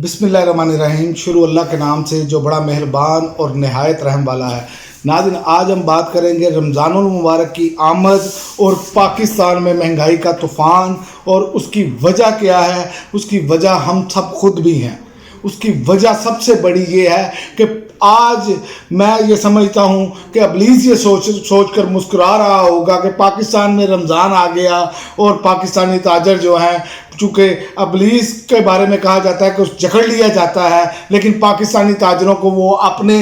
बिस्मिल्लाहिर्रहमानिर्रहीम। शुरू अल्लाह के नाम से जो बड़ा मेहरबान और नहायत रहम वाला है। नाज़रीन, आज हम बात करेंगे रमज़ानुल मुबारक की आमद और पाकिस्तान में महंगाई का तूफ़ान और उसकी वजह क्या है। उसकी वजह हम सब खुद भी हैं। उसकी वजह सबसे बड़ी ये है कि आज मैं ये समझता हूँ कि इब्लीस ये सोच कर मुस्कुरा रहा होगा कि पाकिस्तान में रमज़ान आ गया और पाकिस्तानी ताजर जो हैं, चूँकि इब्लीस के बारे में कहा जाता है कि उस जकड़ लिया जाता है, लेकिन पाकिस्तानी ताजरों को वो अपने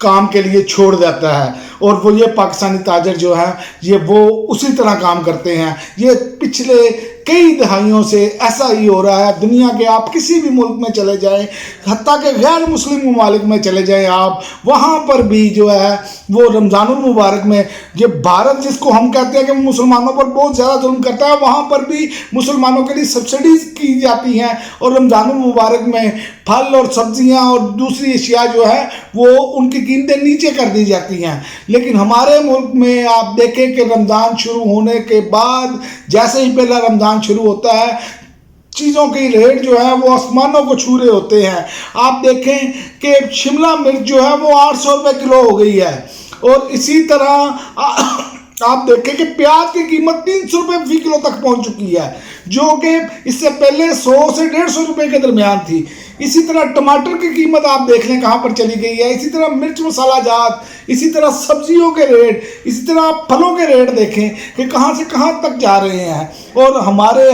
काम के लिए छोड़ देता है और वो ये पाकिस्तानी ताजर जो हैं ये वो उसी तरह काम करते हैं। ये पिछले कई दहाइयों से ऐसा ही हो रहा है। दुनिया के आप किसी भी मुल्क में चले जाएं, हत्ता के गैर मुस्लिम ममालिक में चले जाएं आप, वहाँ पर भी जो है वो रमज़ानुल मुबारक में, ये भारत जिसको हम कहते हैं कि मुसलमानों पर बहुत ज़्यादा जुल्म करता है, वहाँ पर भी मुसलमानों के लिए सब्सिडीज़ की जाती हैं और रमज़ानुल मुबारक में फल और सब्जियाँ और दूसरी अशिया जो है वो उनकी कीमतें नीचे कर दी जाती हैं। लेकिन हमारे मुल्क में आप देखें कि रमज़ान शुरू होने के बाद जैसे ही पहला रमज़ान शुरू होता है, चीज़ों की रेट जो है वो आसमानों को छू रहे होते हैं। आप देखें कि शिमला मिर्च जो है वो 800 रुपये किलो हो गई है और इसी तरह आप देखें कि प्याज की कीमत 300 रुपये फी किलो तक पहुंच चुकी है, जो कि इससे पहले 100 से 150 रुपये के दरमियान थी। इसी तरह टमाटर की कीमत आप देख लें कहाँ पर चली गई है। इसी तरह मिर्च मसाला जात, इसी तरह सब्जियों के रेट, इसी तरह फलों के रेट देखें कि कहाँ से कहाँ तक जा रहे हैं। और हमारे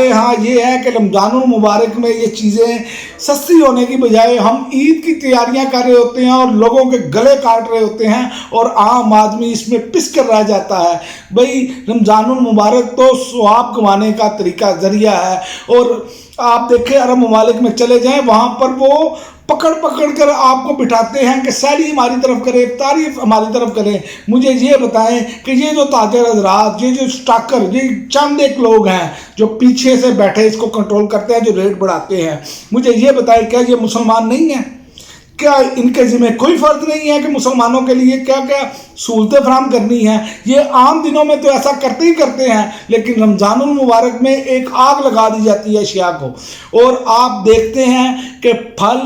यहाँ ये है कि रमज़ानुल मुबारक में ये चीज़ें सस्ती होने की बजाय हम ईद की तैयारियां कर रहे होते हैं और लोगों के गले काट रहे होते हैं और आम आदमी इसमें पिस कर रह जाता है। भाई, रमज़ानुल मुबारक तो सवाब कमाने का तरीका ज़रिया है। और आप देखें अरब ममालिक में चले जाएं, वहाँ पर वो पकड़ कर आपको बिठाते हैं कि सैली हमारी तरफ करें, तारीफ हमारी तरफ करें। मुझे ये बताएं कि ये जो ताजर हजरात, ये जो स्टॉकर, ये चंद एक लोग हैं जो पीछे से बैठे इसको कंट्रोल करते हैं, जो रेट बढ़ाते हैं, मुझे ये बताएं क्या ये मुसलमान नहीं हैं? क्या इनके ज़िम्मे कोई फ़र्ज नहीं है कि मुसलमानों के लिए क्या क्या सहूलतें फराहम करनी हैं? ये आम दिनों में तो ऐसा करते ही करते हैं, लेकिन रमज़ानुल मुबारक में एक आग लगा दी जाती है अशिया को। और आप देखते हैं कि फल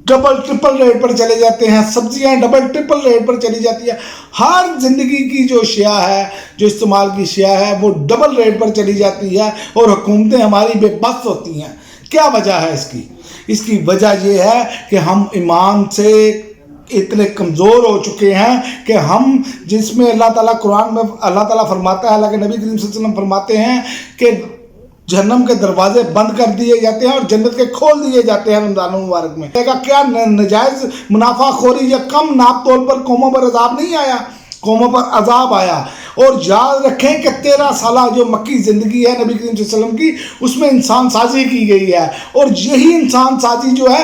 डबल ट्रिपल रेट पर चले जाते हैं, सब्जियां डबल ट्रिपल रेट पर चली जाती है। हर ज़िंदगी की जो अशिया है, जो इस्तेमाल की अशिया है, वो डबल रेट पर चली जाती है और हुकूमतें हमारी बेबस होती हैं। क्या वजह है इसकी? इसकी वजह ये है कि हम ईमान से इतने कमज़ोर हो चुके हैं कि हम, जिसमें अल्लाह ताला कुरान में अल्लाह ताला फरमाता है, अल्लाह के नबी करीम सल्लल्लाहु अलैहि वसल्लम फरमाते हैं कि जहन्नम के दरवाजे बंद कर दिए जाते हैं और जन्नत के खोल दिए जाते हैं रमज़ानुल मुबारक में। क्या नजायज़ मुनाफाखोरी या कम नाप तोल पर कौमों पर अजाब नहीं आया? कौमों पर अजाब आया। और याद रखें कि 13 साल जो मक्की ज़िंदगी है नबी करीम सल्लल्लाहु अलैहि वसल्लम की, उसमें इंसान साजी की गई है और यही इंसान साजी जो है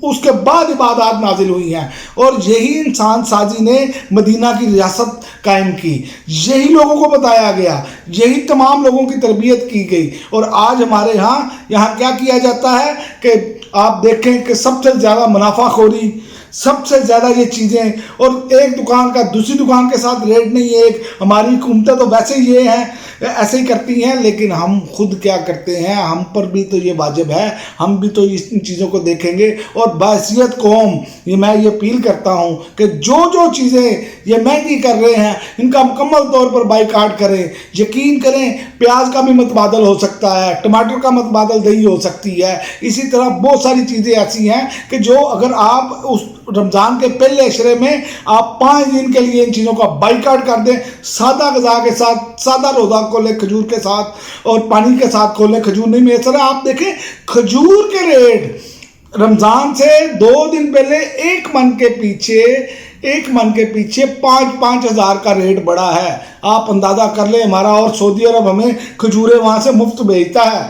उसके बाद इबादत नाजिल हुई हैं और यही इंसान साजी ने मदीना की रियासत कायम की। यही लोगों को बताया गया, यही तमाम लोगों की तरबियत की गई। और आज हमारे यहाँ क्या किया जाता है कि आप देखें कि सबसे ज़्यादा मुनाफाखोरी, सबसे ज़्यादा ये चीज़ें, और एक दुकान का दूसरी दुकान के साथ रेट नहीं है। एक हमारी हुकूमतें तो वैसे ही ये हैं, ऐसे ही करती हैं, लेकिन हम खुद क्या करते हैं? हम पर भी तो ये वाजिब है, हम भी तो इन चीज़ों को देखेंगे। और बासियत कौम, ये मैं ये अपील करता हूँ कि जो चीज़ें ये महंगी कर रहे हैं इनका मुकम्मल तौर पर बाइकाट करें। यकीन करें, प्याज का भी मतबादल हो सकता है, टमाटर का मतबादल दही हो सकती है। इसी तरह बहुत सारी चीज़ें ऐसी हैं कि जो अगर आप उस रमज़ान के पहले अशरे में आप 5 दिन के लिए इन चीज़ों का बाइकाट कर दें, सादा ग़िज़ा के साथ, सादा रोज़ा खोलें खजूर के साथ और पानी के साथ खोलें, खजूर नहीं मेसर है। आप देखें खजूर के रेट रमज़ान से 2 दिन पहले एक मन के पीछे 5-5 हज़ार का रेट बढ़ा है। आप अंदाज़ा कर लें, हमारा और सऊदी अरब हमें खजूरें वहाँ से मुफ्त भेजता है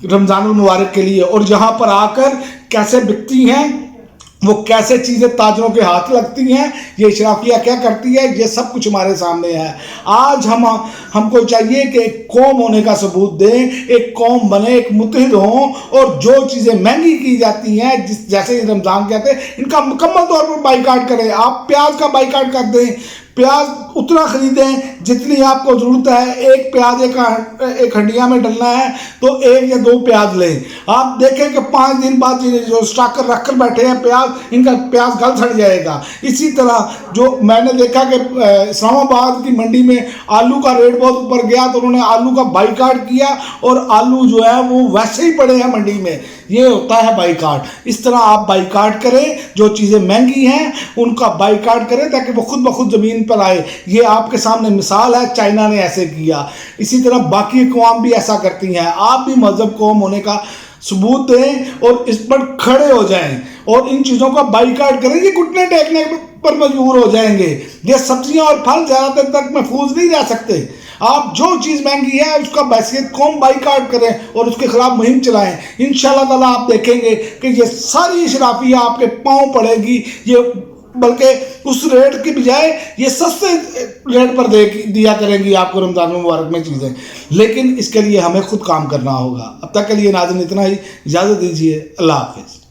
रमज़ानुल मुबारक के लिए, और यहाँ पर आकर कैसे बिकती हैं, वो कैसे चीज़ें ताजरों के हाथ लगती हैं, ये इशराफिया क्या करती है, ये सब कुछ हमारे सामने है। आज हमको चाहिए कि एक कौम होने का सबूत दें, एक कौम बने, एक मुत्तहिद हों और जो चीज़ें महंगी की जाती हैं, जैसे रमज़ान कहते हैं, इनका मुकम्मल तौर पर बाइकाट करें। आप प्याज का बाइकाट कर दें, प्याज उतना खरीदें जितनी आपको ज़रूरत है। एक प्याज एक हंडिया में डलना है तो 1 या 2 प्याज लें। आप देखें कि 5 दिन बाद जो स्टॉकर रख कर बैठे हैं प्याज, इनका प्याज गल सड़ जाएगा। इसी तरह जो मैंने देखा कि इस्लामाबाद की मंडी में आलू का रेट बहुत ऊपर गया तो उन्होंने आलू का बाइकाट किया और आलू जो है वो वैसे ही पड़े हैं मंडी में। ये होता है बाइकाट। इस तरह आप बाइकाट करें, जो चीज़ें महंगी हैं उनका बाइकाट करें ताकि वो खुद ब खुद ज़मीन पर आए। ये आपके सामने मिसाल है, चाइना ने ऐसे किया। इसी तरह बाकी कौम भी ऐसा करती हैं। आप भी मजहब कौम होने का सबूत दें और इस पर खड़े हो जाएं और इन चीज़ों का बाइकाट करें। ये घुटने टेकने पर मजबूर हो जाएंगे। ये सब्जियां और फल ज़्यादा देर तक महफूज नहीं रह सकते। आप जो चीज़ महंगी है उसका बैसियत कौम बाइकाट करें और उसके खिलाफ मुहिम चलाएं। इंशाअल्लाह ताला आप देखेंगे कि ये सारी इशराफिया आपके पाँव पड़ेगी। ये बल्कि उस रेट की बजाय ये सस्ते रेट पर दिया करेंगी आपको रमज़ान मुबारक में चीज़ें। लेकिन इसके लिए हमें खुद काम करना होगा। अब तक के लिए नाज़रीन इतना ही, इजाज़त दीजिए। अल्लाह हाफ़िज़।